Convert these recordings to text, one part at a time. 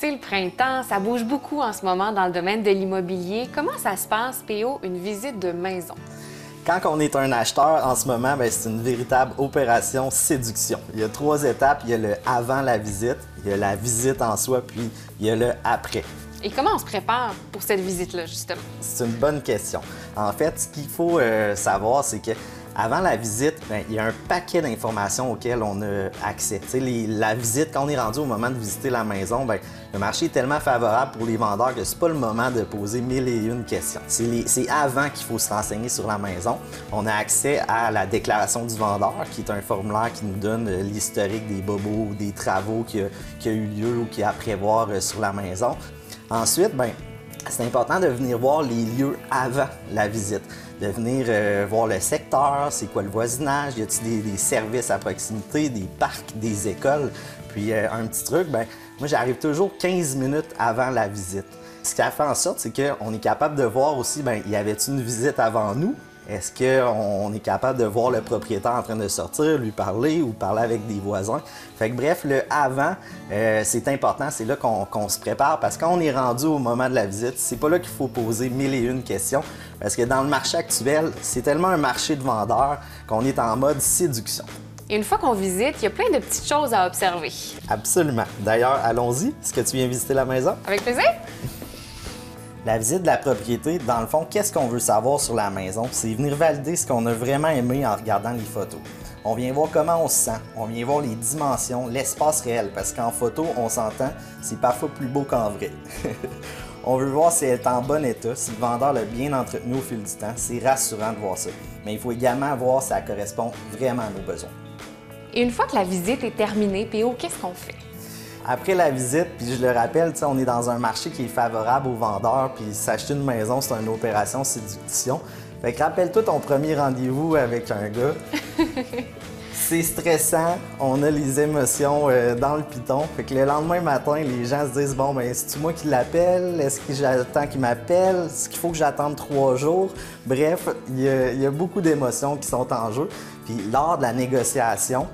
C'est le printemps, ça bouge beaucoup en ce moment dans le domaine de l'immobilier. Comment ça se passe, PO, une visite de maison? Quand on est un acheteur, en ce moment, c'est une véritable opération séduction. Il y a 3 étapes. Il y a le avant la visite, il y a la visite en soi, puis il y a le après. Et comment on se prépare pour cette visite-là, justement? C'est une bonne question. En fait, ce qu'il faut savoir, c'est que avant la visite, il y a un paquet d'informations auxquelles on a accès. La visite, quand on est rendu au moment de visiter la maison, le marché est tellement favorable pour les vendeurs que c'est pas le moment de poser 1001 questions. C'est avant qu'il faut se renseigner sur la maison. On a accès à la déclaration du vendeur, qui est un formulaire qui nous donne l'historique des bobos ou des travaux qui a eu lieu ou qui a à prévoir sur la maison. Ensuite, c'est important de venir voir les lieux avant la visite, de venir voir le secteur, c'est quoi le voisinage, y a-t-il des services à proximité, des parcs, des écoles. Puis un petit truc, moi j'arrive toujours 15 minutes avant la visite. Ce qui a fait en sorte, c'est qu'on est capable de voir aussi, y avait-il une visite avant nous? Est-ce qu'on est capable de voir le propriétaire en train de sortir, lui parler ou parler avec des voisins? Fait que bref, le avant, c'est important, c'est là qu'on se prépare parce que quand on est rendu au moment de la visite, c'est pas là qu'il faut poser 1001 questions parce que dans le marché actuel, c'est tellement un marché de vendeurs qu'on est en mode séduction. Et une fois qu'on visite, il y a plein de petites choses à observer. Absolument. D'ailleurs, allons-y. Est-ce que tu viens visiter la maison? Avec plaisir! La visite de la propriété, dans le fond, qu'est-ce qu'on veut savoir sur la maison? C'est venir valider ce qu'on a vraiment aimé en regardant les photos. On vient voir comment on se sent, on vient voir les dimensions, l'espace réel, parce qu'en photo, on s'entend, c'est parfois plus beau qu'en vrai. On veut voir si elle est en bon état, si le vendeur l'a bien entretenu au fil du temps. C'est rassurant de voir ça. Mais il faut également voir si ça correspond vraiment à nos besoins. Et une fois que la visite est terminée, PO, qu'est-ce qu'on fait? Après la visite, puis je le rappelle, on est dans un marché qui est favorable aux vendeurs, puis s'acheter une maison, c'est une opération séduction. Fait que rappelle-toi ton premier rendez-vous avec un gars. C'est stressant, on a les émotions dans le piton. Fait que le lendemain matin, les gens se disent, c'est-tu moi qui l'appelle? Est-ce que j'attends qu'il m'appelle? Est-ce qu'il faut que j'attende 3 jours? Bref, il y a beaucoup d'émotions qui sont en jeu. Puis lors de la négociation,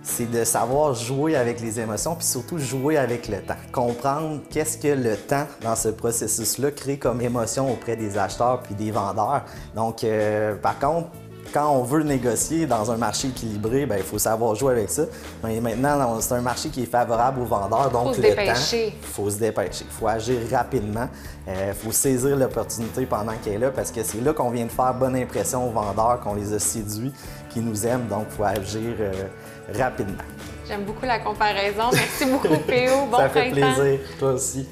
c'est de savoir jouer avec les émotions, puis surtout jouer avec le temps. Comprendre qu'est-ce que le temps dans ce processus-là crée comme émotion auprès des acheteurs puis des vendeurs. Donc, par contre, quand on veut négocier dans un marché équilibré, il faut savoir jouer avec ça. Mais maintenant, c'est un marché qui est favorable aux vendeurs, donc le temps, il faut se dépêcher. Il faut agir rapidement. Il faut saisir l'opportunité pendant qu'elle est là, parce que c'est là qu'on vient de faire bonne impression aux vendeurs, qu'on les a séduits, qu'ils nous aiment. Donc, il faut agir rapidement. J'aime beaucoup la comparaison. Merci beaucoup, PO. Bon printemps. Ça fait plaisir. Toi aussi.